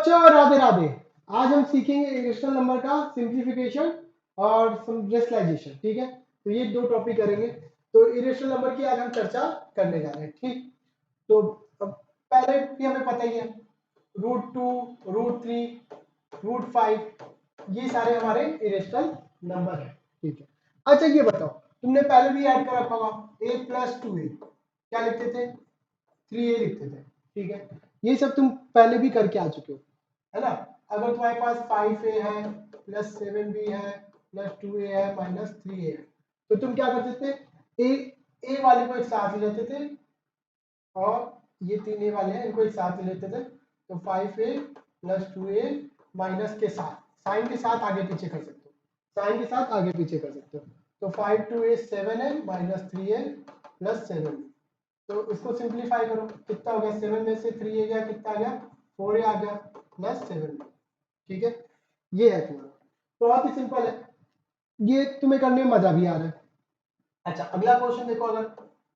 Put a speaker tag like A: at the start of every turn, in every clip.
A: बच्चों राधे राधे। आज हम सीखेंगे इरेशनल नंबर का सिंप्लीफिकेशन और रेशनलाइजेशन। ठीक है, तो ये दो टॉपिक करेंगे। तो इरेशनल नंबर की आज हम चर्चा करने जा रहे हैं। ठीक, तो अब पहले भी हमें पता ही है, √2, √3, √5 ये सारे हमारे इरेशनल नंबर है। ठीक है, अच्छा ये बताओ, तुमने पहले भी ऐड कर रखा होगा a + 2a, क्या लिखते थे? 3a लिखते थे। ठीक है, ये सब तुम पहले भी करके आ चुके हो, है ना। अगर तुम्हारे पास 5a है प्लस 7b है प्लस 2a है माइनस 3a है, तो तुम क्या करते थे? ए वाले को एक साथ ले लेते थे और ये 3a वाले हैं इनको एक साथ ले लेते थे। तो 5a प्लस 2a माइनस के साथ, साइन के साथ आगे पीछे कर सकते हो, साइन के साथ आगे पीछे कर सकते हो। तो 5 2a 7a minus 3a plus 7b। तो इसको सिंप्लीफाई करो, कितना हो गया? 7 में से 3a गया, कितना आ गया? 4a आ गया प्लस 7b। ठीक है, ये है तुम्हारा, बहुत ही सिंपल है, ये तुम्हें करने में मजा भी आ रहा है। अच्छा अगला क्वेश्चन देखो, अगर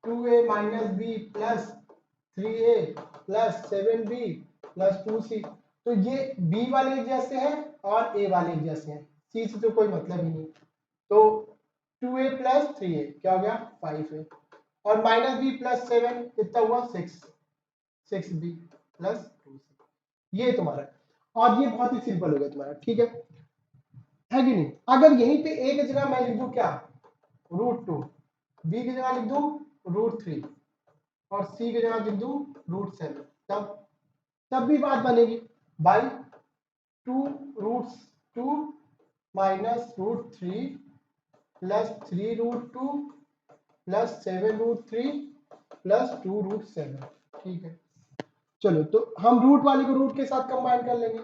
A: 2a minus b plus 3a plus 7b plus 2c, तो ये b वाले एक जैसे हैं और a वाले एक जैसे हैं, c से तो कोई मतलब ही नहीं। तो 2a प्लस 3a क्या हो गया? 5a, और माइनस b प्लस 7 कितना हुआ? 6b प्लस 2c, ये तुम्हारा है। और ये बहुत ही सिंपल हो गया तुम्हारा। ठीक है कि नहीं? अगर यहीं पे a की जगह मैं लिख दूं क्या? √2, b की जगह लिख दूं √3 और c की जगह लिख दूं √7, तब भी बात बनेगी by 2√2 minus √3 plus 3√2 plus 7√3 plus 2√7। ठीक है, चलो तो हम रूट वाले को रूट के साथ कंबाइन कर लेंगे।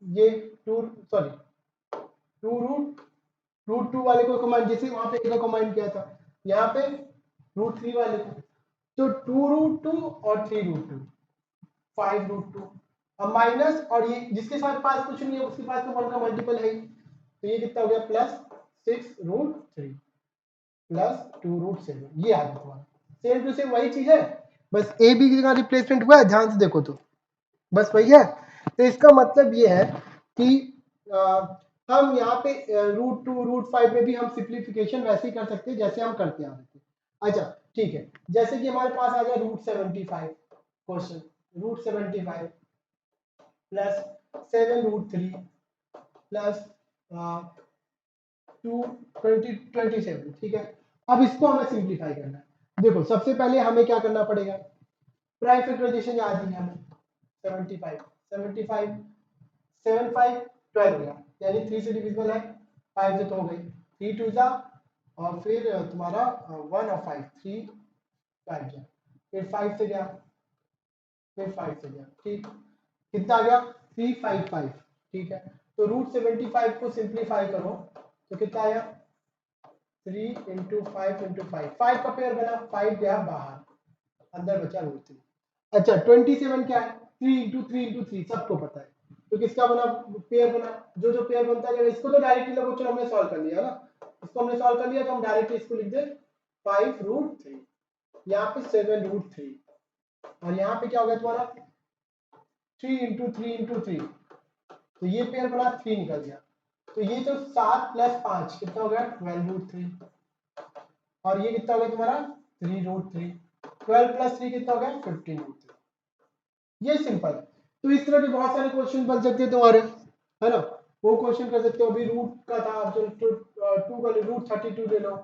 A: ये √2 वाले को कंबाइन, जैसे वहां पे a को कंबाइन किया था, यहाँ पे √3 वाले को, तो 2√2 और 3√2 5√2, अब माइनस, और ये जिसके साथ पास कुछ नहीं है उसके पास तो 1 का मल्टीपल है ही, तो ये कितना हो गया? प्लस 6√3 प्लस 2√7, ये आ गया तुम्हारा। सेम टू सेम वही चीज है, बस ए बी की जगह रिप्लेसमेंट हुआ है, ध्यान से देखो तो बस वही है। तो इसका मतलब ये है कि हम यहाँ पे √2 √5 में भी हम सिंप्लीफिकेशन वैसे ही कर सकते हैं जैसे हम करते आ रहे थे। अच्छा ठीक है, जैसे कि हमारे पास आ गया √75 क्वेश्चन, √75 प्लस 7√3 प्लस 27। ठीक है, अब इसको हमें सिंप्लीफाई करना है। देखो सबसे पहले हमें क्या करना पड़ेगा? प्राइम फैक्टराइजेशन याद ही है हमें। 75 75 7 5 12 हो गया, यानी 3 से डिविजिबल है, 5 से तो हो गई, 3 2 जा, और फिर तुम्हारा 1 और 5 3 5 जा, फिर 5 से गया, फिर 5 से गया। ठीक, कितना आ गया? 355। ठीक है, तो √75 को सिंप्लीफाई करो तो कितना आया? 3 × 5 × 5, 5 का पेयर बना, 5 गया बाहर, अंदर बचा √3। अच्छा 27 क्या है? 3 × 3 × 3 सबको पता है, तो किसका बना? पेयर बना, जो जो पेयर बनता है इसको तो डायरेक्टली लोगों, चलो हमने सॉल्व कर लिया ना, इसको हमने सॉल्व कर लिया, तो हम डायरेक्टली इसको लिख दे 5√3, यहाँ पे 7√3, और यहाँ पे क्या हो गया तुम्हारा? 3 × 3 × 3, तो ये पेयर बना 3 निकल गया, तो ये तो 7 + 5 कितना हो गया? 12√3, और ये कितना हो गया तुम्हारा? 3√3, 12 + 3 कितना हो गया? 15√3। ये सिंपल है। तो इस तरह के बहुत सारे क्वेश्चन बन सकते हैं तुम्हारे, है ना। वो क्वेश्चन कर सकते हो, अभी रूट का था, तो 2 का √32 ले लो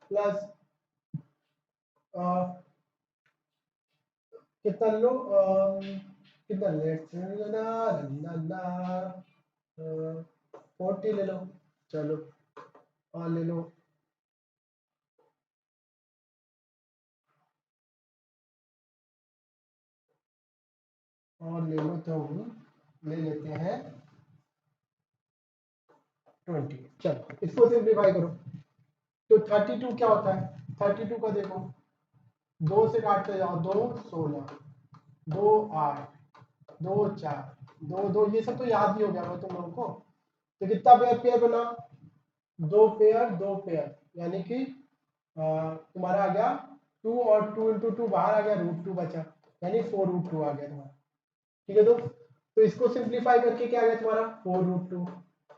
A: प्लस कितना लो, कितना लेना 40 ले लो, चलो और ले लो, और ले लो, तो ले लेते हैं 20। चलो इसको सिंप्लीफाई करो, तो 32 क्या होता है? 32 का देखो, 2 से काटते जाओ, 2 16, 2 8, 2 4, 2 2, ये सब तो याद ही हो गया तुम लोगों को। तो कितना पेयर पेयर बना? 2 पेयर, यानी कि तुम्हारा आ गया 2, और 2 × 2 बाहर आ गया, √2 बचा, यानी 4√2 आ गया तुम्हारा। ठीक है, तो तो इसको सिंप्लीफाई करके क्या आ गया तुम्हारा 4√2।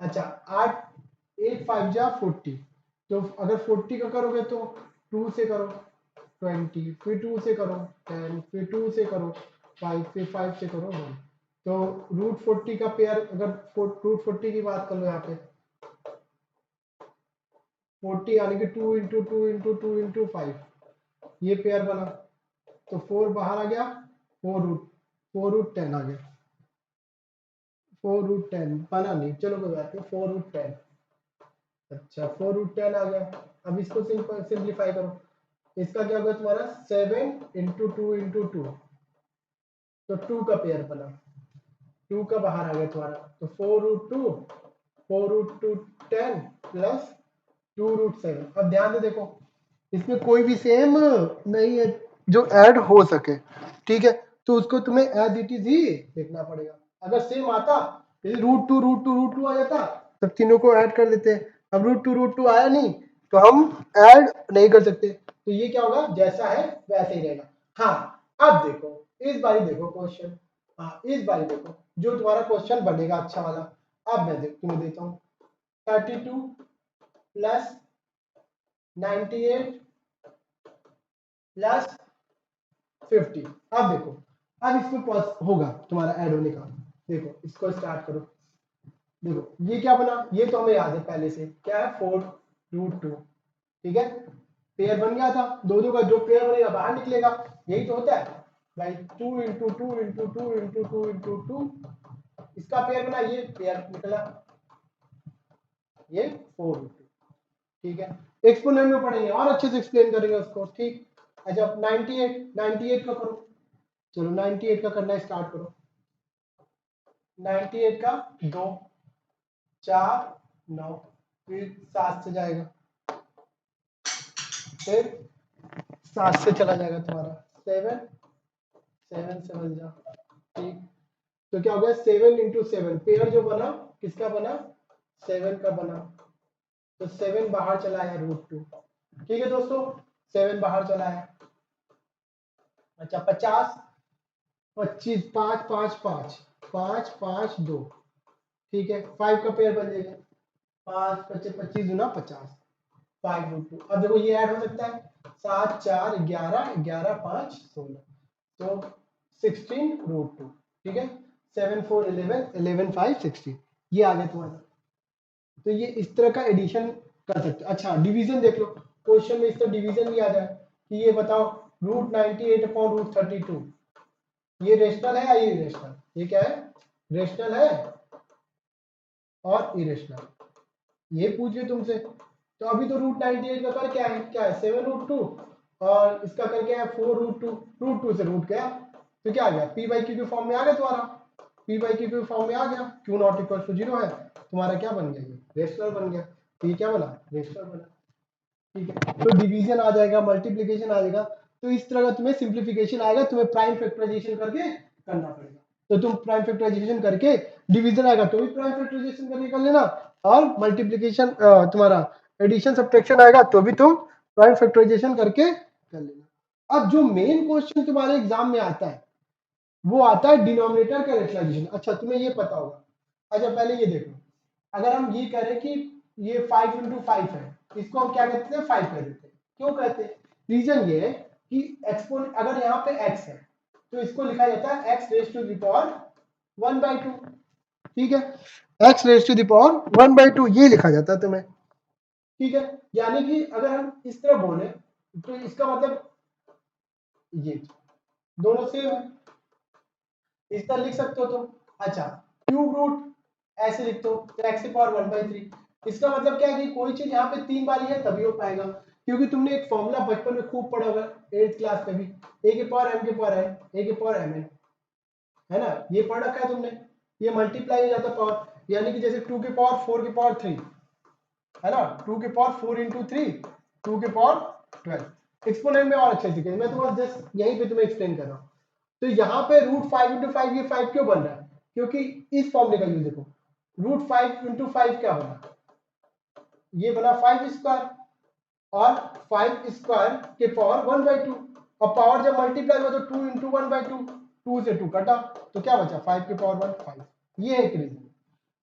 A: अच्छा 8 5 जा 40, तो अगर 40 का करोगे तो 2 से करो 20, फिर 2 से करो 10, फिर 2 से करो 5, फिर 5 से करो 1। तो √40 का पेयर, अगर √40 की बात कर लो यहाँ पे 40 यानी कि 2 इंटू 2 इंटू 2 इंटू 5, ये पेयर बना। तो 4 बाहर आ गया, 4√10 आ गया, 4√10 बना नहीं, चलो कोई बात नहीं, 4√10। अच्छा 4√10 आ गया। अब इसको सिंप्लीफाई करो, इसका क्या होगा तुम्हारा 7 इंटू 2 इंटू 2, तो 2 का पेयर बना, 2 का बाहर आ गया तुम्हारा, तो 4√2, 4√10 प्लस 2√7। अब ध्यान से देखो, इसमें कोई भी सेम नहीं है जो ऐड हो सके, ठीक है, तो उसको तुम्हें एज इट इज ही देखना पड़ेगा। अगर सेम आता, जैसे √2 आ जाता, तब तीनों को ऐड कर देते। अब √2 आया नहीं, तो हम ऐड नहीं कर सकते, तो ये क्या होगा, जैसा है वैसे ही रहेगा। हाँ अब देखो, इस बारी देखो क्वेश्चन, हाँ इस बारी देखो जो तुम्हारा क्वेश्चन बनेगा अच्छा वाला। अब मैं तुम्हें देता हूँ 32 प्लस 98 प्लस 50। अब देखो, अब इसमें पॉस होगा तुम्हारा ऐड होने का। देखो इसको स्टार्ट करो, देखो ये क्या बना, ये तो हमें याद है पहले से, क्या है 4√2, ठीक है, पेयर बन गया था, दो दो का जो पेयर बनेगा बाहर निकलेगा, यही तो होता है भाई। 2 इंटू 2 इंटू 2 इंटू 2 इंटू 2, इसका पेयर बना, ये पेयर निकला, ये 4√2, ठीक है। एक्सपोनेंट में पढ़ेंगे और अच्छे से एक्सप्लेन करेंगे उसको, ठीक। अच्छा 98 का करो, चलो 98 का करना स्टार्ट करो। 98 का 2 4 9, फिर 7 से जाएगा, फिर 7 से चला जाएगा तुम्हारा 7, 7 से बन जा, ठीक। तो क्या हो गया 7 इंटू 7, पेयर जो बना किसका बना, 7 का बना, तो 7 बाहर चला है √2, ठीक है दोस्तों, 7 बाहर चला है। अच्छा 50, 25, 5 5 5 5 5 2, ठीक है, 5 का पेयर बन जाएगा, 5 25 25 गुना 50, 5√2। अब देखो ये ऐड हो सकता है, 7 4 11 11 5 16, तो 16√2, ठीक है, 7 4 11 11 5 16, ये आ गया तुम्हारा। तो ये इस तरह का एडिशन कर सकते हो। अच्छा डिवीजन देख लो, क्वेश्चन में इस तरह डिवीजन भी आ जाए कि ये बताओ √98 अपॉन √32, ये रेशनल है या इरेशनल, ये क्या है, रेशनल है और इरेशनल, ये पूछ रहे तुमसे। तो अभी तो √98 का कर क्या है 7√2, और इसका कर क्या है 4√2, √2 से रूट गया, तो क्या आ गया p बाई क्यू के फॉर्म में आ गया तुम्हारा, p बाई क्यू के फॉर्म में आ गया, क्यू नॉट इक्वल टू 0 है, तुम्हारा क्या बन गया, ये रेशनल बन गया, तो ये क्या बना, रेशनल बना, ठीक है। तो डिवीजन आ जाएगा, मल्टीप्लीकेशन आ जाएगा, तो इस तरह का तुम्हें सिंप्लीफिकेशन आएगा, तुम्हें प्राइम फैक्टराइजेशन करके करना पड़ेगा। तो तुम प्राइम फैक्टराइजेशन करके डिवीजन आएगा तो भी प्राइम फैक्टराइजेशन करके कर लेना, और मल्टीप्लीकेशन तुम्हारा एडिशन सब्ट्रैक्शन आएगा तो भी तुम प्राइम फैक्टराइजेशन करके कर लेना। अब जो मेन क्वेश्चन तुम्हारे एग्जाम में आता है वो आता है डिनोमिनेटर का रेशनलाइजेशन। अच्छा तुम्हें ये पता होगा, अच्छा पहले ये देखो, अगर हम ये करें कि ये 5 इंटू 5 है, इसको हम क्या कहते हैं 5 कह देते हैं, क्यों कहते हैं, रीजन ये है कि एक्सपोनेंट अगर यहाँ पे x है तो इसको लिखा जाता है x raise to the power 1/2, ठीक है, x raise to the power 1/2 ये लिखा जाता है तुम्हें, ठीक है। यानी कि अगर हम इस तरह बोले तो इसका मतलब ये दोनों सेम है, इस तरह लिख सकते हो तुम। अच्छा क्यूब रूट ऐसे लिख दो तो x की पावर 1/3, इसका मतलब क्या है कि कोई चीज यहाँ पे 3 बारी है तभी हो पाएगा, क्योंकि तुमने एक फॉर्मूला बचपन में खूब पढ़ा होगा 8th क्लास में भी, a की पावर m की पावर n, a की पावर mn, है ना, ये पढ़ रखा है तुमने, ये मल्टीप्लाई हो जाता है पावर, यानी कि जैसे 2 की पावर 4 की पावर 3 है ना, 2 की पावर 4 इंटू 3 2 की पावर 12, एक्सपोनेंट में और अच्छे से मैं तो बस जस्ट यहीं पे तुम्हें एक्सप्लेन कर रहा हूँ। तो यहाँ पे √5 इंटू 5 ये 5 क्यों बन रहा है, क्योंकि इस फॉर्मूले का यूज देखो, √5 इंटू 5 क्या बना, ये बना 5 स्क्वायर, और 5 स्क्वायर के पावर 1/2, और पावर जब मल्टीप्लाई हुआ तो 2 इंटू 1/2, 2 से 2 कटा तो क्या बचा 5 के पावर 1 5। ये एक रीजन है,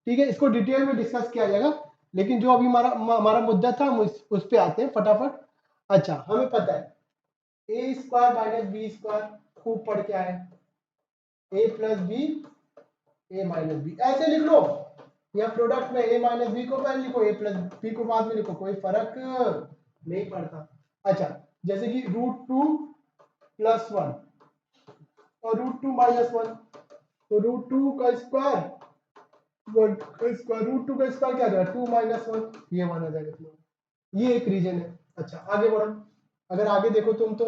A: ठीक है। इसको डिटेल में डिस्कस किया जाएगा, लेकिन जो अभी हमारा मुद्दा था हम उस पे आते हैं फटाफट। अच्छा, हमें पता है ए स्क्वायर माइनस बी स्क्वायर, खूब पढ़ के आए, ए प्लस बी ए माइनस बी, ऐसे लिख लो, या प्रोडक्ट में ए माइनस बी को पहले लिखो, ए प्लस बी को बाद में लिखो, कोई फर्क नहीं पड़ता। अच्छा, जैसे कि √2 + 1 और √2 - 1, तो √2 का स्क्वायर 1 का स्क्वायर, √2 का स्क्वायर क्या आ जाएगा 2 - 1, ये मान आ जाएगा तुम्हारा। ये एक रीजन है। अच्छा, आगे बढ़ो, अगर आगे देखो तुम तो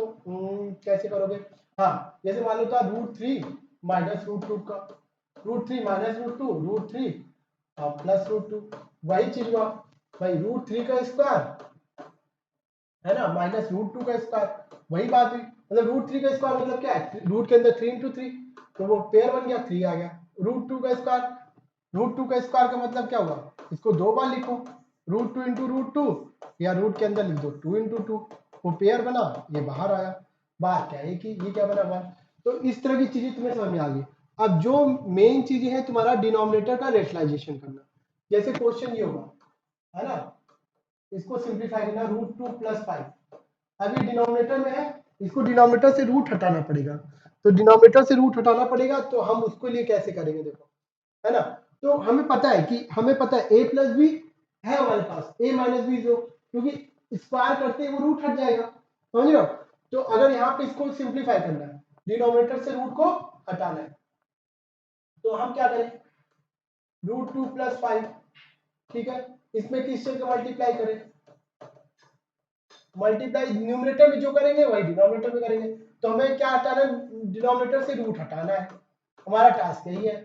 A: कैसे करोगे। हाँ, जैसे मान लो था √3 - √2 का, √3 - √2 √3 प्लस √2, वही चीज हुआ भाई, √3 का स्क्वायर है ना माइनस √2 का स्क्वायर, वही बात हुई। मतलब √3 का स्क्वायर मतलब क्या है, रूट के अंदर 3 × 3, तो वो पेयर बन गया, 3 आ गया। √2 का स्क्वायर, √2 का स्क्वायर का मतलब क्या हुआ, इसको दो बार लिखो, √2 × √2, या रूट के अंदर लिख दो 2 × 2, वो पेयर बना, ये बाहर आया। बात क्या है कि ये क्या बना 1। तो इस तरह की चीजें तुम्हें समझ में आ गई। अब जो मेन चीजें हैं तुम्हारा डिनोमिनेटर का रेशनलाइजेशन करना, जैसे क्वेश्चन ये होगा, है ना, इसको सिंप्लीफाई करना √2 + 5, अभी डिनोमिनेटर में है, इसको डिनोमिनेटर से रूट हटाना पड़ेगा, तो डिनोमिनेटर से रूट हटाना पड़ेगा, तो हम उसको लिए कैसे करेंगे देखो, है ना। तो हमें पता है कि हमें पता है a + b है हमारे पास, a - b जो, क्योंकि स्क्वायर करते ही वो रूट हट जाएगा, समझ रहे हो। तो अगर यहाँ पे इसको सिंप्लीफाई करना है, डिनोमिनेटर से रूट को हटाना है, तो हम क्या करें, √2 + 5, ठीक है, इसमें किस चीज का मल्टीप्लाई करें, मल्टीप्लाई न्यूमरेटर में जो करेंगे वही डिनोमिनेटर में करेंगे। तो हमें क्या हटाना है, डिनोमिनेटर से रूट हटाना है, हमारा टास्क यही है।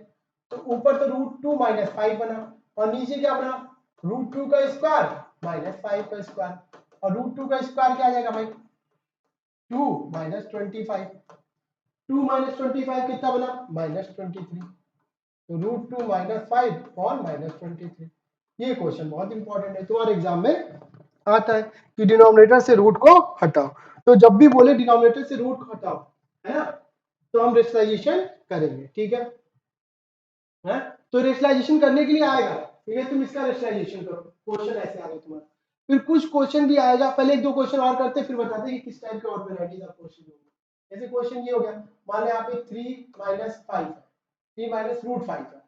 A: तो ऊपर तो √2 - 5 बना, और नीचे क्या बना, √2 का स्क्वायर -5 का स्क्वायर, और √2 का स्क्वायर क्या आ जाएगा भाई 2 - 25, 2 - 25 कितना बना -23, तो √2 - 5 और -23। ये क्वेश्चन बहुत इंपॉर्टेंट है, तुम्हारे एग्जाम में आता है कि डिनोमिनेटर से रूट को हटाओ। तो जब भी बोले डिनोमिनेटर से रूट को हटाओ, है ना, तो हम रेशनलाइजेशन करेंगे, ठीक है। तो रेशनलाइजेशन करने के लिए आएगा, ठीक है, तुम इसका रेशनलाइजेशन करो, क्वेश्चन ऐसे आ गए तुम्हारा। फिर कुछ क्वेश्चन भी आएगा, पहले 1-2 क्वेश्चन और करते फिर बताते कि किस टाइप के और वैरायटीज ऑफ क्वेश्चन होंगे। जैसे क्वेश्चन ये हो गया, मान लो यहाँ पे 3 - 5 है, 3 - √5 है,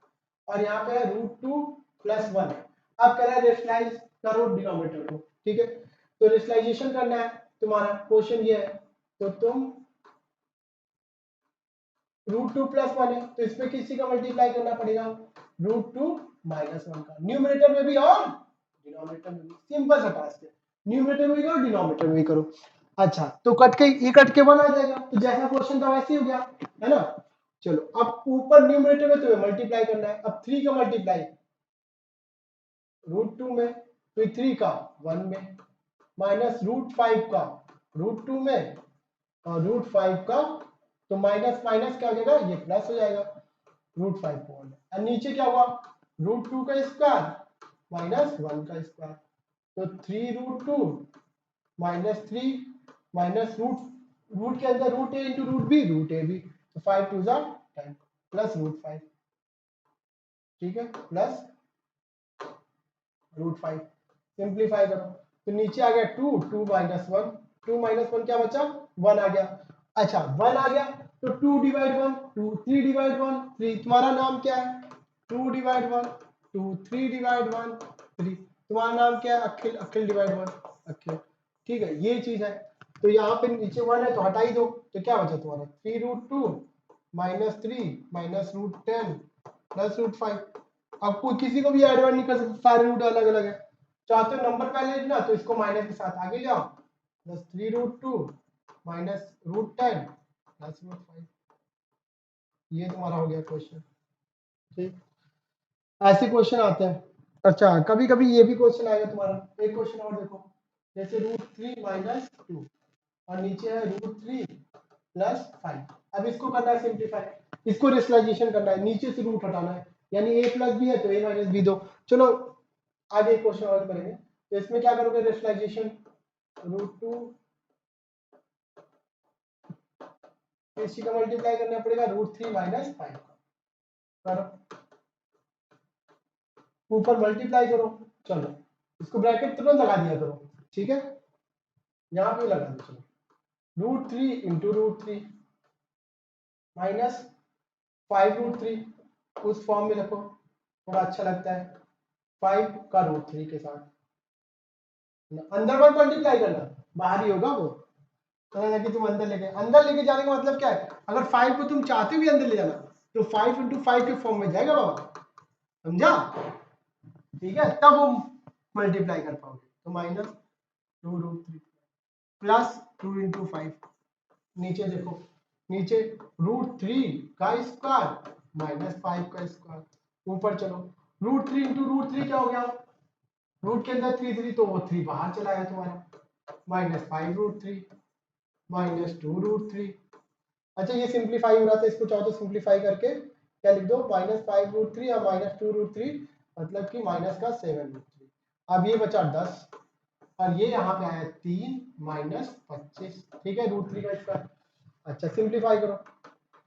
A: और यहाँ पे है √2 + 1 है। अब कह रहा है रेशनलाइज करो डिनोमिनेटर को, ठीक है। तो रेशनलाइजेशन करना है, तुम्हारा क्वेश्चन ये है, तो तुम √2 + 1 है, तो इसमें किसी का मल्टीप्लाई करना पड़ेगा, √2 - 1 का, न्यूमरेटर में भी और डिनोमिनेटर में भी, सिंपल सा टास्क है, न्यूमरेटर में भी करो डिनोमिनेटर में भी करो। अच्छा, तो कट के ये कट के 1 आ जाएगा, तो जैसा क्वेश्चन था वैसे ही हो गया, है ना। चलो, अब ऊपर न्यूमरेटर में तुम्हें मल्टीप्लाई करना है, अब 3 का मल्टीप्लाई √2 में, तो 3 का 1 में, माइनस √5 का √2 में, और √5 का, तो माइनस माइनस क्या हो जाएगा, ये प्लस हो जाएगा, √5 को 1, और नीचे क्या हुआ, √2 का स्क्वायर -1 का स्क्वायर, तो 3√2 -3 माइनस रूट के अंदर √a × √b, √ab, तो 5 2 10 प्लस √5, ठीक है, प्लस √5, सिंप्लीफाई करो, तो नीचे आ गया 2 2 - 1, 2 - 1 क्या बचा 1 आ गया। अच्छा, 1 आ गया, तो 2 / 1 2, 3 / 1 3, तुम्हारा नाम क्या है, 2 / 1 2, 3 / 1 3, तुम्हारा नाम क्या है, अखिल, अखिल / 1 अखिल, ठीक है, ये चीज है। तो यहाँ पे नीचे 1 है तो हटा ही दो, तो क्या बचा तुम्हारा 3√2 -3 -√10 प्लस √5। अब कोई किसी को भी ऐड नहीं कर सकते, सारे रूट अलग अलग है, चाहते हो नंबर पहले लिखना तो इसको माइनस के साथ आगे जाओ, प्लस 3√2 -√10 प्लस √5, ये तुम्हारा हो गया क्वेश्चन, ठीक। ऐसे क्वेश्चन आते हैं। अच्छा, कभी कभी ये भी क्वेश्चन आएगा तुम्हारा, एक क्वेश्चन और देखो, जैसे √3 - 2, और नीचे है √3 + 5, अब इसको करना है सिंप्लीफाई, इसको रेशनलाइजेशन करना है, नीचे से रूट हटाना है, यानी a + b है तो a - b दो। चलो आगे क्वेश्चन और करेंगे, तो इसमें क्या करोगे रेशनलाइजेशन, √2 इसी का मल्टीप्लाई करना पड़ेगा √3 माइनस 5 का। करो, ऊपर मल्टीप्लाई करो। चलो इसको ब्रैकेट तुरंत लगा दिया करो, ठीक है, यहाँ पे लगा दो। चलो √3 इंटू √3 माइनस 5√3, उस फॉर्म में रखो, थोड़ा अच्छा लगता है। 5 का √3 के साथ अंदर मत मल्टीप्लाई करना, बाहर ही होगा वो। कि तुम अंदर लेके जाने का मतलब क्या है, अगर 5 को तुम चाहते भी अंदर ले जाना तो 5 इंटू 5 के फॉर्म में जाएगा बाबा, समझा, ठीक है, तब वो मल्टीप्लाई कर पाओगे। तो -2√3 प्लस 2 इंटू 5, नीचे देखो, नीचे √3 का स्क्वायर माइनस 5 का स्क्वायर, ऊपर चलो √3 इंटू √3 क्या हो गया, रूट के अंदर 3 तो वो 3 बाहर चला गया तुम्हारा, -5√3 -2√3। अच्छा ये सिंप्लीफाई हो रहा था, इसको चाहो तो सिंप्लीफाई करके क्या लिख दो, -5√3 और -2√3, मतलब कि माइनस का 7√3। अब ये बचा 10 और ये यहाँ पे आया 3 -25, ठीक है, √3 का इसका। अच्छा सिंप्लीफाई करो,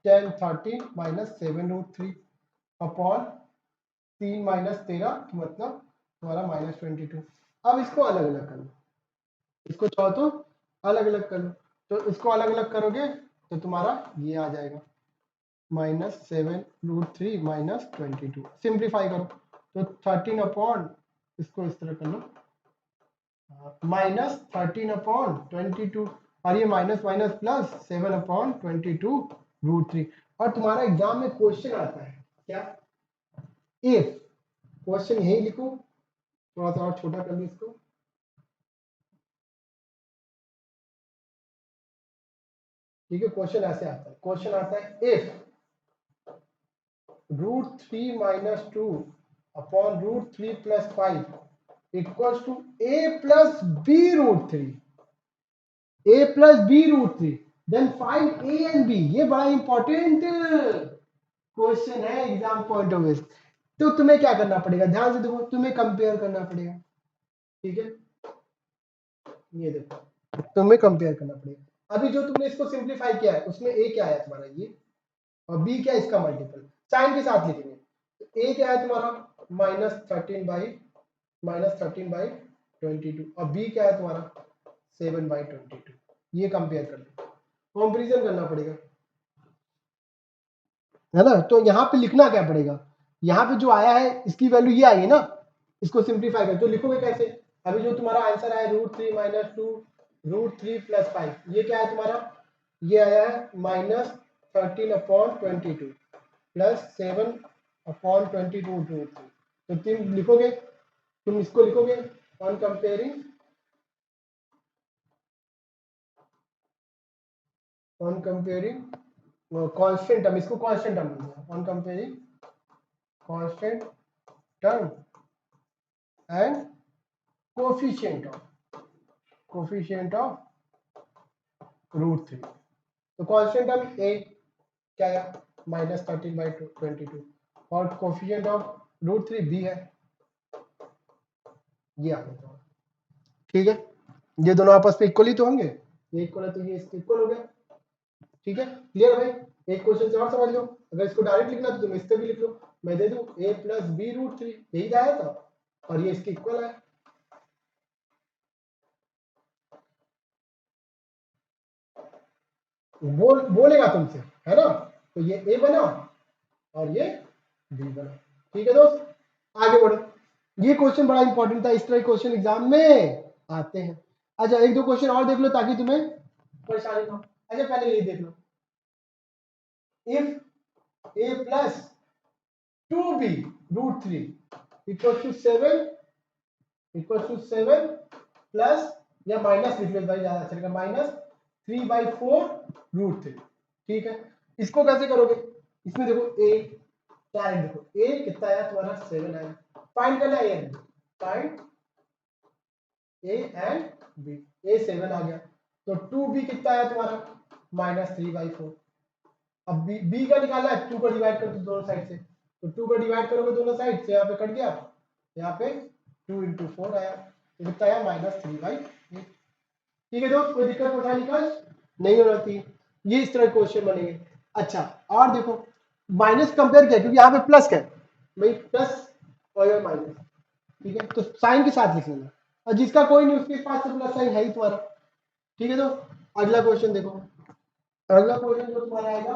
A: 10 13 -7√3 अपॉन 3 -13 मतलब तुम्हारा -22। अब इसको अलग अलग कर लो, इसको चाहो तो अलग अलग कर लो, तो इसको अलग अलग करोगे तो तुम्हारा ये आ जाएगा -7√3 -22। सिंप्लीफाई करो तो 13 अपॉन, इसको इस तरह कर लो, -13/22, और ये माइनस माइनस प्लस 7/22 √3। और तुम्हारा एग्जाम में क्वेश्चन आता है क्या, इफ, क्वेश्चन यही लिखो, थोड़ा सा और छोटा कर लो इसको, ठीक है, क्वेश्चन ऐसे आता है, क्वेश्चन आता है if √3 - 2 upon √3 + 5 equals to a + b √3, a + b √3, then find a and b। ये बड़ा इंपॉर्टेंट क्वेश्चन है एग्जाम पॉइंट ऑफ व्यू। तो तुम्हें क्या करना पड़ेगा, ध्यान से देखो, तुम्हें कंपेयर करना पड़ेगा, ठीक है, ये देखो तुम्हें कंपेयर करना पड़ेगा। अभी जो तुमने इसको सिंप्लीफाई किया है उसमें a क्या आया तुम्हारा, ये, और b क्या, इसका मल्टीपल साइन के साथ लिखेंगे। तो a क्या है तुम्हारा -13/22 और b क्या है तुम्हारा 7/22। ये कंपेयर कर लो, कंपैरिजन करना पड़ेगा, है ना। तो यहाँ पे लिखना क्या पड़ेगा, यहाँ पे जो आया है इसकी वैल्यू ये आई है ना, इसको सिंप्लीफाई कर, तो लिखोगे कैसे, अभी जो तुम्हारा आंसर आया √3 - 2 √3 + 5, ये क्या है तुम्हारा, ये आया है -13/22 प्लस 7/22 √3। तो तुम लिखोगे, तुम इसको लिखोगे ऑन कंपेयरिंग, कांस्टेंट टर्म, इसको कांस्टेंट टर्म बोलते हैं, on comparing constant term and coefficient of √3। तो कांस्टेंट टर्म a क्या है -13/22 और कोफिशिएंट ऑफ √3 b है, ये आ गया, ठीक है, ये दोनों आपस में इक्वल ही तो होंगे, ये इक्वल है तो ये इसके इक्वल हो गया, ठीक है, क्लियर भाई। एक क्वेश्चन से और समझ लो, अगर इसको डायरेक्ट लिखना तो तुम इस पे भी लिख लो, मैं दे दूं a + b √3, यही आया था और ये इसके इक्वल है। बोलेगा तुमसे, है ना, तो ये a बना और ये b बना, ठीक है दोस्त, आगे बढ़ो। ये क्वेश्चन बड़ा इंपॉर्टेंट था, इस तरह क्वेश्चन एग्जाम में आते हैं। अच्छा एक दो क्वेश्चन और देख लो ताकि तुम्हें परेशानी ना हो। अच्छा पहले ये देख लो, इफ a + 2b √3 = 7 प्लस या माइनस लिख लो भाई, ज्यादा चलेगा, -3/4 √3, ठीक है। इसको कैसे करोगे, इसमें देखो a, डायरेक्ट देखो a कितना आया तुम्हारा 7 आया, फाइंड करना a and b, find a and b, a 7 आ गया, तो 2b कितना आया तुम्हारा -3/4। अब b का निकालना है, 2 का डिवाइड कर दो दोनों साइड से, तो 2 का डिवाइड करोगे दोनों साइड से, यहाँ पे कट गया, यहाँ पे 2 × 4 आया, तो कितना आया -3/8। ठीक है दोस्त, कोई दिक्कत परेशानी का नहीं होना चाहिए। ये इस तरह के क्वेश्चन बनेंगे। अच्छा और देखो माइनस कंपेयर किया क्योंकि यहाँ पे प्लस है भाई, प्लस और माइनस, ठीक है, तो साइन के साथ लिख लेना, और जिसका कोई नहीं उसके पास तो प्लस साइन है ही तुम्हारा, ठीक है। तो अगला क्वेश्चन देखो, अगला क्वेश्चन जो तुम्हारा आएगा,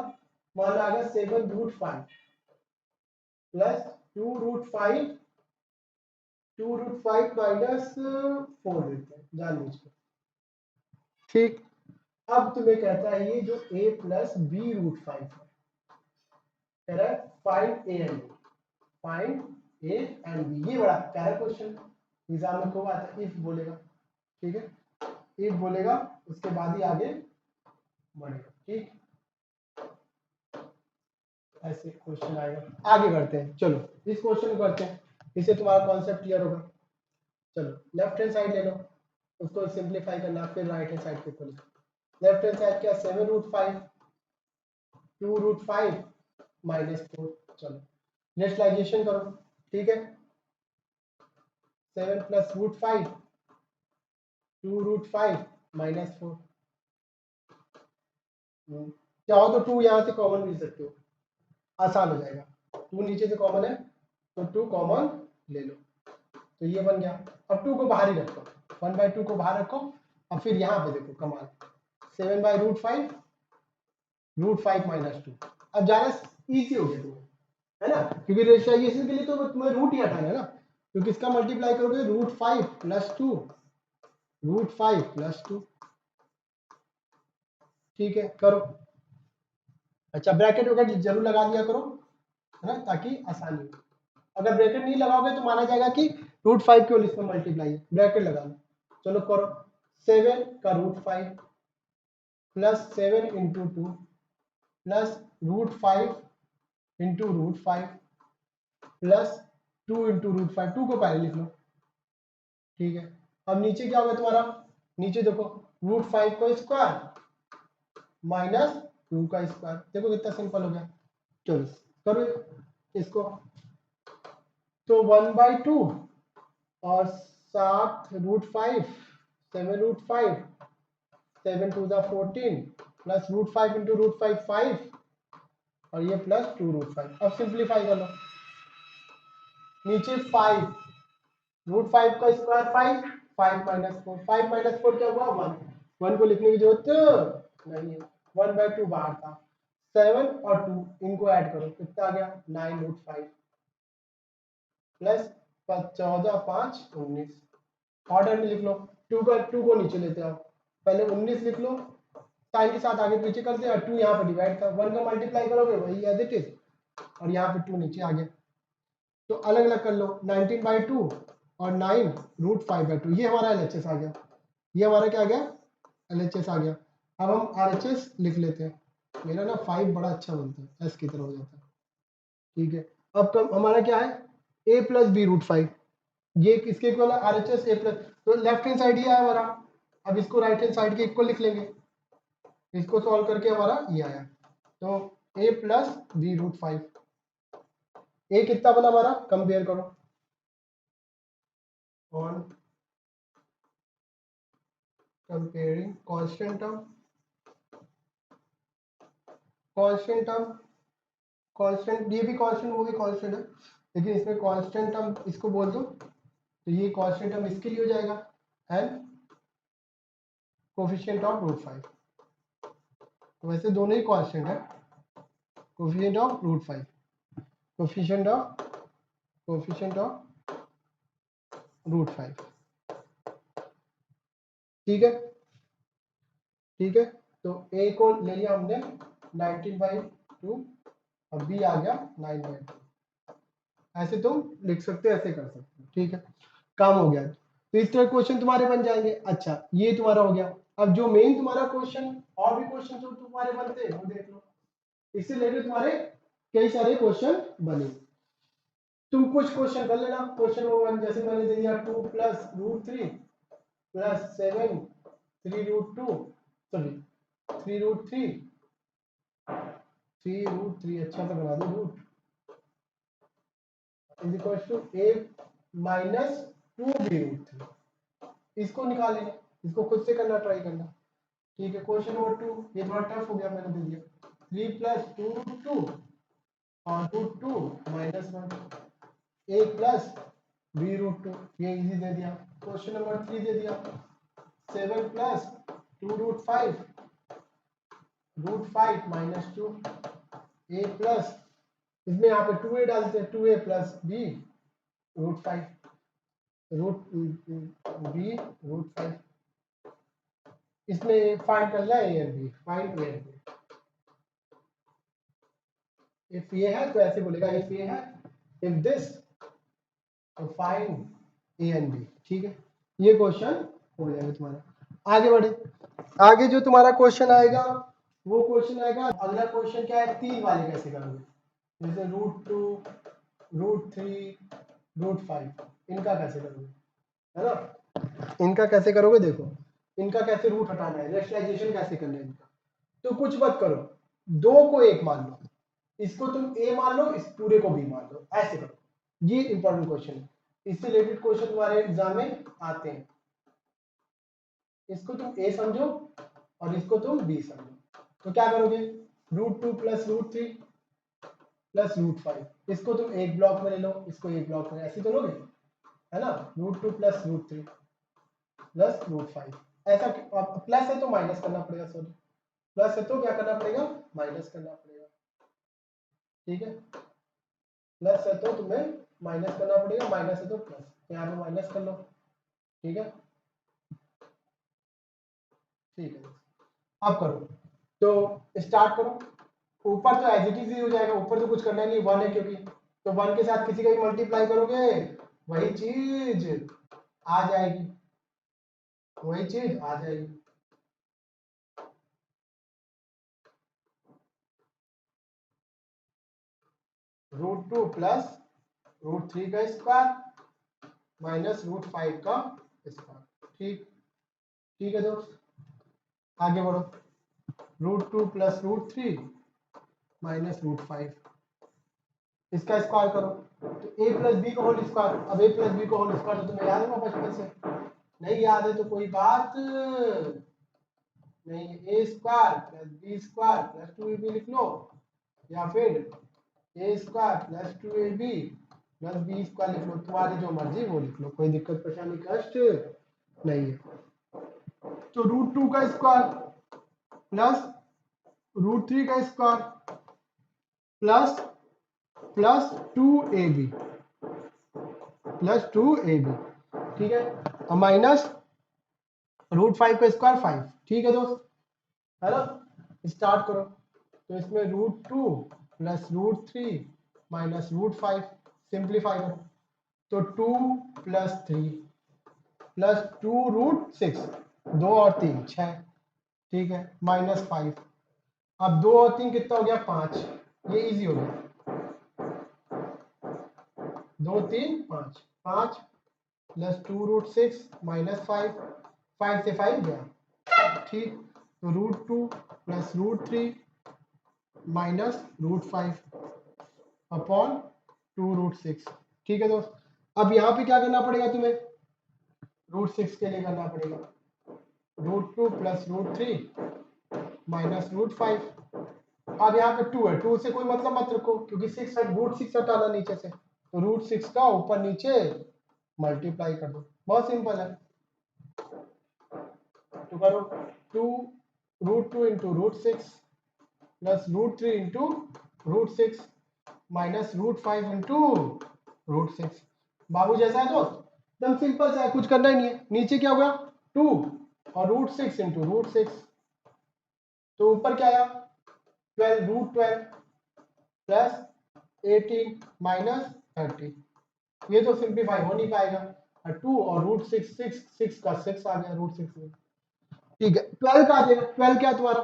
A: मान आएगा 7√5 प्लस 2√5 माइनस 4 देते हैं जान बूझ के, ठीक। अब तुम्हें कहता है ये जो a प्लस b√5 है, कह रहा है find a and b, find a and b। ये बड़ा प्यारा क्वेश्चन एग्जाम में खूब आता है, इफ बोलेगा, ठीक है, इफ बोलेगा उसके बाद ही आगे बढ़ेगा, ठीक। ऐसे क्वेश्चन आएगा। आगे करते हैं, चलो इस क्वेश्चन को करते हैं, इससे तुम्हारा कॉन्सेप्ट क्लियर होगा। चलो लेफ्ट हैंड साइड ले लो, उसको सिंप्लीफाई करना, फिर राइट हैंड साइड पे खोलो। लेफ्ट हैंड साइड क्या, 7√5 2√5 माइनस 4, चलो नेक्स्टलाइजेशन करो, ठीक है। 7 प्लस √5 2√5 माइनस 4, चाहो तो 2 यहाँ से कॉमन भी ले सकते हो, आसान हो जाएगा। 2 नीचे से कॉमन है तो 2 कॉमन ले लो, तो ये बन गया। अब 2 को बाहर ही रखो, 1/2 को बाहर रखो, अब फिर यहाँ पे देखो कमाल, 7/√5 √5 माइनस 2। अब ज़्यादा ईजी हो गया तुम्हें, है ना, क्योंकि रेशनलाइजेशन के लिए तो तुम्हें रूट ही हटाना है ना, तो किसका मल्टीप्लाई करोगे, √5 प्लस 2 √5 प्लस 2, ठीक है, करो। अच्छा ब्रैकेट वगैरह जरूर लगा दिया करो, है ना, ताकि आसानी हो। अगर ब्रैकेट नहीं लगाओगे तो माना जाएगा कि √5 केवल इसमें मल्टीप्लाई है, ब्रैकेट लगा लो। चलो करो, 7 का √5 plus 7 into 2 plus √5 into √5 plus 2 into √5, 2 को पहले लिख लो, ठीक है। अब नीचे क्या होगा तुम्हारा, नीचे देखो √5 का स्क्वायर माइनस 2 का स्क्वायर, देखो कितना सिंपल हो गया। चलो करो इसको, तो 1/2 और 7√5 7√5 7 2 14 प्लस √5 इंटू √5 5, और ये प्लस 2√5। अब सिंप्लीफाई कर लो, नीचे 5 √5 का स्क्वायर 5, 5 माइनस 4, 5 माइनस 4 क्या हुआ 1, 1 को लिखने की जरूरत नहीं है, 1/2 बाहर था। 7 और 2 इनको ऐड करो, कितना आ गया 9√5 प्लस 14 5 19, ऑर्डर में लिख लो, 2 को नीचे लेते आओ, पहले 19 लिख लो, साइन के साथ आगे पीछे कर दिया, 2 यहाँ पे डिवाइड था, 1 का मल्टीप्लाई करोगे वही एज इट इज, और यहाँ पे 2 नीचे आ गया, तो अलग अलग कर लो, 19/2 और 9√5/2, ये हमारा LHS आ गया, ये हमारा क्या आ गया, LHS आ गया। अब हम RHS लिख लेते हैं, मेरा ना 5 बड़ा अच्छा बनता है, S की तरह हो जाता है, ठीक है। अब कम हमारा क्या है, a प्लस b√5, ये किसके इक्वल है, RHS a प्लस, तो लेफ्ट हैंड साइड ये आया हमारा, अब इसको राइट हैंड साइड के इक्वल लिख लेंगे, इसको सॉल्व करके हमारा ये आया, तो a प्लस b√5, a कितना बना हमारा, कंपेयर करो on comparing constant term, constant term, constant, ये भी कांस्टेंट वो भी कांस्टेंट है, लेकिन इसमें कांस्टेंट टर्म इसको बोल दो, तो ये कांस्टेंट टर्म इसके लिए हो जाएगा, एंड कोफिशिएंट ऑफ √5, तो वैसे दोनों ही कांस्टेंट है, कोफिशिएंट ऑफ √5, कोफिशिएंट ऑफ √5, ठीक है, ठीक है। तो a को ले लिया हमने 19/2, और b आ गया 9/2, ऐसे तुम लिख सकते हो, ऐसे कर सकते हो, ठीक है, काम हो गया। तो इस तरह क्वेश्चन तुम्हारे बन जाएंगे। अच्छा ये तुम्हारा हो गया, अब जो मेन तुम्हारा क्वेश्चन, और भी क्वेश्चन जो तुम्हारे बनते हैं वो देख लो, इससे रिलेटेड तुम्हारे कई सारे क्वेश्चन बने, तुम कुछ क्वेश्चन कर लेना। क्वेश्चन नंबर 1 जैसे मैंने दे दिया, 2 प्लस √3 प्लस 7 3√2 सॉरी 3√3 3√3 अच्छा सा बना दो, root is equal to a minus 2b√3, इसको निकाल लेना, इसको खुद से करना ट्राई करना, ठीक है, क्वेश्चन नंबर 2 ये थोड़ा टफ हो गया, मैंने दे दिया 3 प्लस 2 रूट 2 और root 2 minus 1 a plus b root 2, ये इजी दे दिया। क्वेश्चन नंबर 3 दे दिया 7 plus 2 root 5 minus 2 a plus, इसमें यहाँ पे 2a डालते हैं, 2a plus b root 5 root b root 5, इसमें फाइंड करना है a and b, find a and b। If ये है तो ऐसे बोलेगा, इफ ये है, इफ दिस, तो फाइंड ए एंड बी। ठीक है, ये क्वेश्चन हो जाएगा तुम्हारा। आगे बढ़े, आगे जो तुम्हारा क्वेश्चन आएगा वो क्वेश्चन आएगा, अगला क्वेश्चन क्या है, 3 वाले कैसे करोगे, जैसे रूट 2 रूट 3 रूट 5, इनका कैसे करोगे, है ना, इनका कैसे करोगे, देखो इनका कैसे रूट हटाना है, रेशनलाइजेशन कैसे करना है इनका। तो कुछ मत करो, 2 को 1 मान लो, इसको तुम a मान लो, इस पूरे को b मान लो, ऐसे करो। ये इंपॉर्टेंट क्वेश्चन है, इससे रिलेटेड क्वेश्चन तुम्हारे एग्जाम में आते हैं। इसको तुम a समझो और इसको तुम b समझो। तो क्या करोगे, root 2 plus root 3 plus root 5, इसको तुम एक ब्लॉक में ले लो, इसको एक ब्लॉक में, ऐसे तो लोगे, है ना, root 2 plus root 3 plus root 5, ऐसा प्लस है तो माइनस करना पड़ेगा, सॉरी प्लस है तो क्या करना पड़ेगा, माइनस करना पड़ेगा। ठीक है, प्लस है तो तुम्हें माइनस करना पड़ेगा, माइनस है तो प्लस, यहाँ पे माइनस कर लो। ठीक है, ठीक है, अब करो, तो स्टार्ट करो। ऊपर तो एज इट इज ही हो जाएगा, ऊपर तो कुछ करना ही नहीं, 1 है क्योंकि, तो 1 के साथ किसी का भी मल्टीप्लाई करोगे वही चीज आ जाएगी, वही चीज आ जाएगी। रूट 2 प्लस रूट 3 का स्क्वायर माइनस रूट 5 का स्क्वायर। ठीक, ठीक है दोस्त, आगे बढ़ो। Root 2 plus root 3 minus root 5, इसका स्क्वायर करो, तो a प्लस बी का होल स्क्वायर। अब a प्लस बी का होल स्क्वायर तो तुम्हें याद होगा बचपन से, नहीं याद है तो कोई बात नहीं, A square plus B square plus 2ab लिख लो, या फिर A square plus 2ab plus B square लिख लो, तुम्हारी जो मर्जी वो लिख लो, कोई दिक्कत परेशानी कष्ट नहीं है। तो रूट 2 का स्क्वायर प्लस रूट 3 का square plus plus 2ab plus 2ab, ठीक है, और माइनस रूट 5 का स्क्वायर 5। ठीक है दोस्त, है ना, स्टार्ट करो। तो इसमें root 2 plus root 3 minus root 5, simplify करो, तो 2 प्लस 3 प्लस 2 रूट 6, 2 और 3 6, ठीक है, माइनस 5। अब 2 और 3 कितना हो गया, 5, ये इजी हो गया, 2 3 5, 5 प्लस 2 रूट 6 माइनस 5, 5 से 5 गया। ठीक, तो root 2 plus root 3 minus root 5 upon 2 root 6। ठीक है दोस्त, अब यहाँ पे क्या करना पड़ेगा तुम्हें, रूट 6 के लिए करना पड़ेगा root 2 plus root 3 minus root 5। अब यहाँ पे 2 है, 2 से कोई मतलब मत रखो क्योंकि 6 रूट 6 हटाना नीचे से, तो रूट 6 का ऊपर नीचे मल्टीप्लाई कर दो, बहुत सिंपल है। तो करो, 2 root 2 into root 6 plus root 3 into root 6 minus root 5 into root 6। बाबू जैसा है दोस्त, एकदम सिंपल सा है, कुछ करना ही नहीं है। नीचे क्या होगा, 2 और रूट 6 इंटू रूट 6, तो ऊपर क्या आया 12 रूट 12 प्लस 18 माइनस 30, ये तो सिंप्लीफाई हो नहीं पाएगा, 2 और रूट 6 6 6 का 6 आ गया रूट 6 में। ठीक है, 12 का आ जाएगा, 12 क्या है तुम्हारा,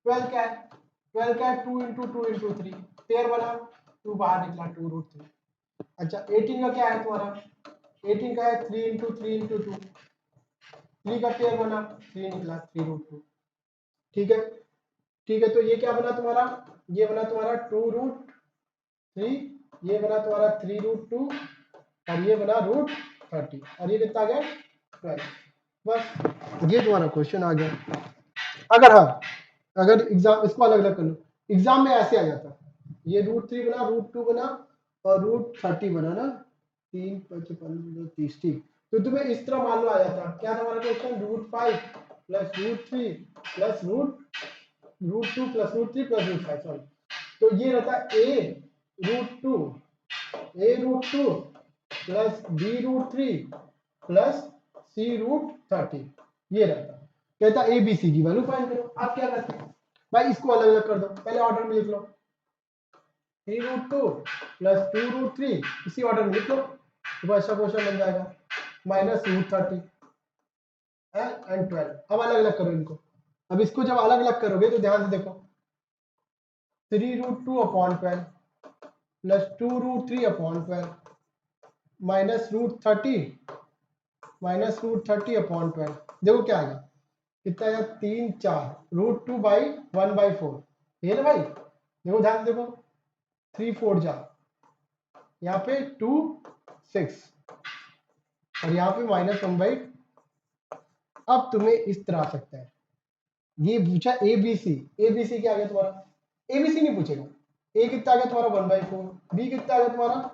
A: 12 क्या है, 12 क्या है, 2 इंटू 2 इंटू 3, पेयर बना, 2 बाहर निकला 2 रूट 3। अच्छा 18 का क्या है तुम्हारा, 18 का है 3 इंटू 3 इंटू 2, 3 का पेयर बना, 3 निकला 3 रूट 2। ठीक है, ठीक है, तो ये क्या बना तुम्हारा, ये बना तुम्हारा 2 रूट 3, ये बना तुम्हारा 3 रूट 2 और ये बना रूट 30, और ये कितना आ गया 12। बस ये तुम्हारा क्वेश्चन आ गया। अगर हाँ, अगर एग्जाम इसको अलग अलग कर लो, एग्जाम में ऐसे आ जाता, ये √3 बना, √2 बना और √30 बना ना, 3 5 15 30, ठीक। तो तुम्हें इस तरह मान लो आ जाता, क्या था हमारा question, √5 plus √3 plus √2 plus √3 plus √5, sorry. तो ये रहता √2 प्लस b√3 प्लस c√30, ये रहता। कहता ए बी सी की वैल्यू फाइंड करो। आप क्या करते हैं भाई, इसको अलग अलग कर दो, पहले ऑर्डर में लिख लो, 3√2 प्लस 2√3, इसी ऑर्डर में लिख लो, तो ऐसा क्वेश्चन बन जाएगा, माइनस √30 एंड 12। अब अलग अलग करो इनको। अब इसको जब अलग अलग करोगे तो ध्यान से देखो, 3√2 upon 12 plus 2√3 upon 12 minus √30 upon 12, देखो क्या आएगा, कितना आएगा, 3 4 √2/1/4, ये ना भाई, देखो ध्यान से देखो, 3 4 जा, यहाँ पे 2 6 और यहाँ पे -1/। अब तुम्हें इस तरह आ सकता है, ये पूछा ए बी सी क्या आ गया तुम्हारा, ए बी सी नहीं पूछेगा, ए कितना आ गया तुम्हारा 1/4, बी कितना आ गया तुम्हारा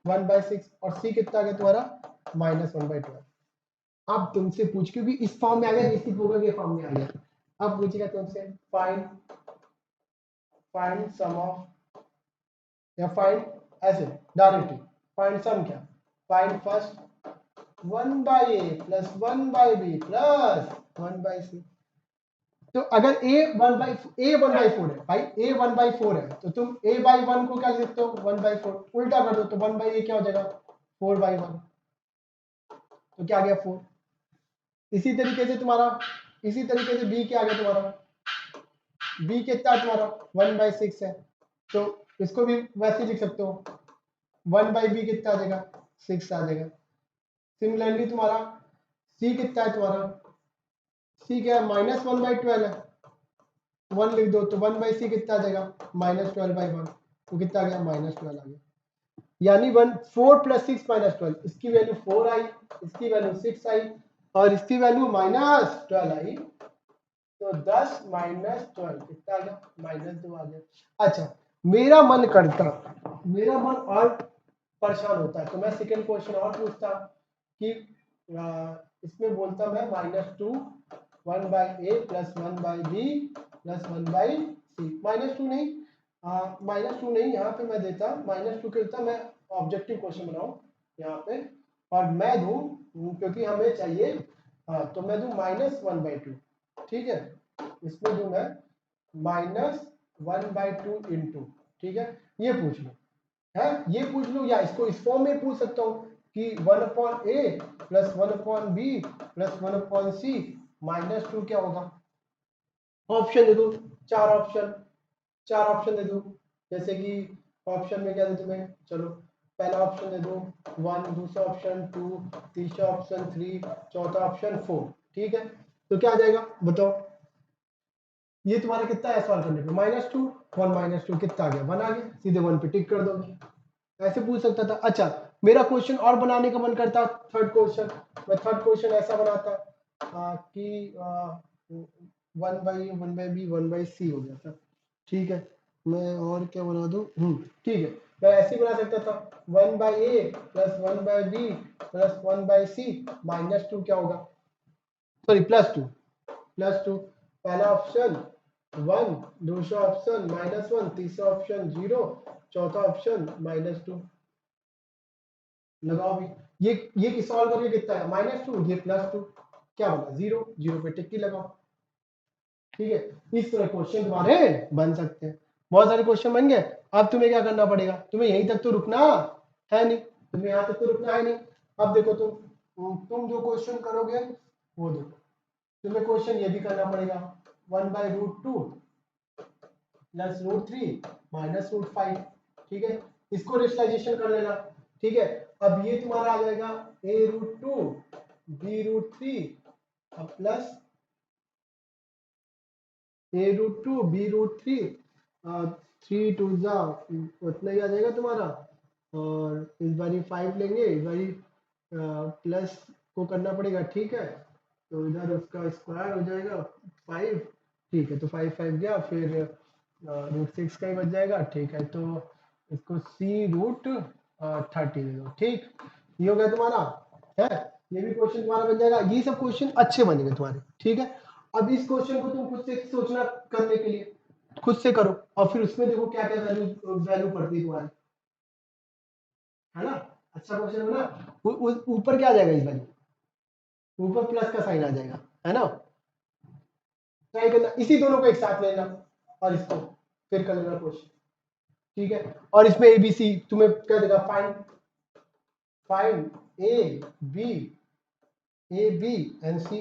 A: 1/6 और सी कितना आ गया तुम्हारा -1/12। अब तुमसे पूछ, क्योंकि इस फॉर्म में आ गया, निश्चित होगा कि फॉर्म में आ गया, अब पूछेगा तुमसे फाइंड सम ऑफ, या फाइंड ऐसे डायरेक्टली, फाइंड सम क्या, find first 1/a plus 1/b plus 1/c। तो अगर a 1/4 है भाई, a 1/4 है, तो तुम a/1 को क्या लिख सकते हो, 1/4, उल्टा कर दो तो 1/a क्या हो जाएगा, 4/1, तो क्या आ गया 4। इसी तरीके से तुम्हारा, इसी तरीके से b क्या आ गया तुम्हारा, b कितना है तुम्हारा 1/6 है, तो इसको भी वैसे लिख सकते हो, 1/b कितना आ जाएगा 6 आ जाएगा। सिमिलरली तुम्हारा c कितना है तुम्हारा, c क्या है -1/12 है, 1 लिख दो तो 1/c कितना आ जाएगा -12/1, तो कितना आ गया -12 आ गया। यानी 4 + 6 - 12, इसकी वैल्यू 4 आई, इसकी वैल्यू 6 आई और इसकी वैल्यू -12 आई, तो 10 - 12 कितना आ गया -2 आ गया। अच्छा, मेरा मन करता, मेरा मन और परेशान होता है, तो मैं सेकंड क्वेश्चन और पूछता कि इसमें बोलता मैं -2 1/a plus 1/b plus 1/c, -2 नहीं, -2 नहीं, यहाँ पे मैं देता -2 के देता, मैं ऑब्जेक्टिव क्वेश्चन बनाऊं यहाँ पे, और मैं दूं, क्योंकि हमें चाहिए, हाँ, तो मैं दूं -1/2, ठीक है, इसमें दूं मैं -1/2 इंटू, ठीक है, ये पूछ लो है, ये पूछ लो, या इसको इस फॉर्म में पूछ सकता हूँ कि 1/a plus 1/b plus 1/c -2 क्या होगा। ऑप्शन दे दो, चार ऑप्शन दे दो, जैसे कि ऑप्शन में क्या दे तुम्हें, चलो पहला ऑप्शन दे दो 1, दूसरा ऑप्शन 2, तीसरा ऑप्शन 3, चौथा ऑप्शन 4, ठीक है, तो क्या आ जाएगा बताओ, ये तुम्हारा कितना है सॉल्व करने पे, -2 1 - 2 कितना आ गया 1 आ गया, सीधे 1 पे टिक कर दोगे, ऐसे पूछ सकता था। अच्छा, मेरा क्वेश्चन और बनाने का मन करता, थर्ड क्वेश्चन, मैं थर्ड क्वेश्चन ऐसा बनाता कि 1/b 1/c हो गया था, ठीक है, मैं और क्या बना दूं, ठीक है, मैं ऐसे ही बना सकता था 1/a plus 1/b plus 1/c -2 क्या होगा, सॉरी +2, पहला ऑप्शन 1, दूसरा ऑप्शन -1, तीसरा ऑप्शन 0, चौथा ऑप्शन -2, लगाओ भी, ये सॉल्व करके कितना है -2, ये +2, क्या बना 0, 0 पे टिक्की लगाओ, ठीक है, इस तरह क्वेश्चन तुम्हारे बन सकते हैं, बहुत सारे क्वेश्चन बन गए। अब तुम्हें क्या करना पड़ेगा, तुम्हें यहीं तक तो रुकना है नहीं, तुम्हें यहाँ तक तो रुकना है नहीं। अब देखो तुम जो क्वेश्चन करोगे वो देखो, तुम्हें क्वेश्चन ये भी करना पड़ेगा, 1/√2 प्लस √3 माइनस √5, ठीक है, इसको रेशनलाइजेशन कर लेना, ठीक है। अब ये तुम्हारा आ जाएगा a√2 b√3 plus a√2 b√3, 3 2 जा उतना ही आ जाएगा तुम्हारा, और इस बारी 5 लेंगे, इस बारी प्लस को करना पड़ेगा, ठीक है, तो इधर उसका स्क्वायर हो जाएगा 5, ठीक है, तो 5 5 गया, फिर √6 का ही बच जाएगा। ठीक है, तो इसको C√30 दे दो। ठीक, ये हो गया तुम्हारा है। ये भी क्वेश्चन तुम्हारा बन जाएगा। ये सब क्वेश्चन अच्छे बनेंगे तुम्हारे। ठीक है, अब इस क्वेश्चन को तुम खुद से सोचना, करने के लिए खुद से करो, और फिर उसमें देखो क्या क्या वैल्यू वैल्यू पड़ती है तुम्हारी, है ना। अच्छा क्वेश्चन है ना। ऊपर क्या आ जाएगा इस वैल्यू, ऊपर प्लस का साइन आ जाएगा, है ना। ट्राई करना, इसी दोनों को एक साथ लेना और इसको फिर कर लेना क्वेश्चन। ठीक है, और इसमें ABC तुम्हें क्या देगा, find find A B and C,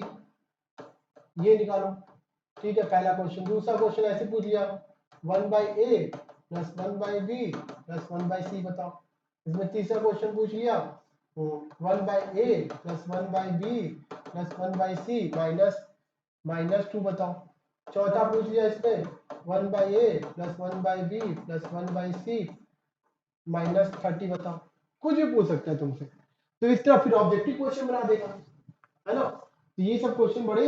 A: ये निकालो। ठीक है, पहला क्वेश्चन। दूसरा क्वेश्चन ऐसे पूछ लिया, 1/A plus 1/B plus 1/C बताओ। इसमें तीसरा क्वेश्चन पूछ लिया, 1/A plus 1/B plus 1/C minus 2 बताओ। चौथा पूछ लिया इसमें, 1/A plus 1/B plus 1/C -30 बताओ। कुछ भी पूछ सकता है तुमसे, तो इस तरह फिर ऑब्जेक्टिव क्वेश्चन बना देगा, है ना। तो ये सब क्वेश्चन बड़े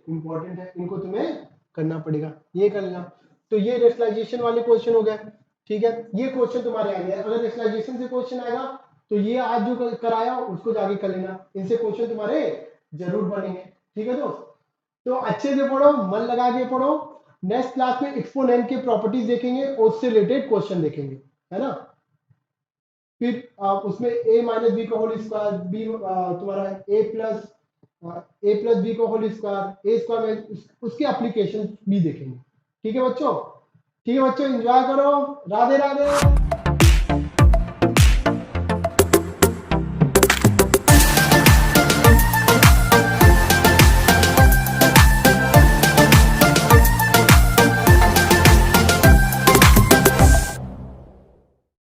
A: इंपॉर्टेंट है, इनको तुम्हें करना पड़ेगा। ये कर लेना। तो ये रेशनलाइजेशन वाले क्वेश्चन हो गए। ठीक है, ये क्वेश्चन तुम्हारे आएंगे। अगर रेशनलाइजेशन से क्वेश्चन आएगा तो ये आज जो कराया उसको जाके कर लेना, इनसे क्वेश्चन तुम्हारे जरूर बनेंगे। ठीक है दोस्त, तो अच्छे से पढ़ो, मन लगा के पढ़ो। नेक्स्ट क्लास में एक्सपोनेंट के प्रॉपर्टीज देखेंगे और उससे रिलेटेड क्वेश्चन देखेंगे, है ना। फिर उसमें a माइनस बी का होल स्क्वायर, बी तुम्हारा a प्लस बी का होल स्क्वायर, a स्क्वायर में उसके एप्लीकेशन भी देखेंगे। ठीक है बच्चों, ठीक है बच्चों, एंजॉय करो। राधे राधे।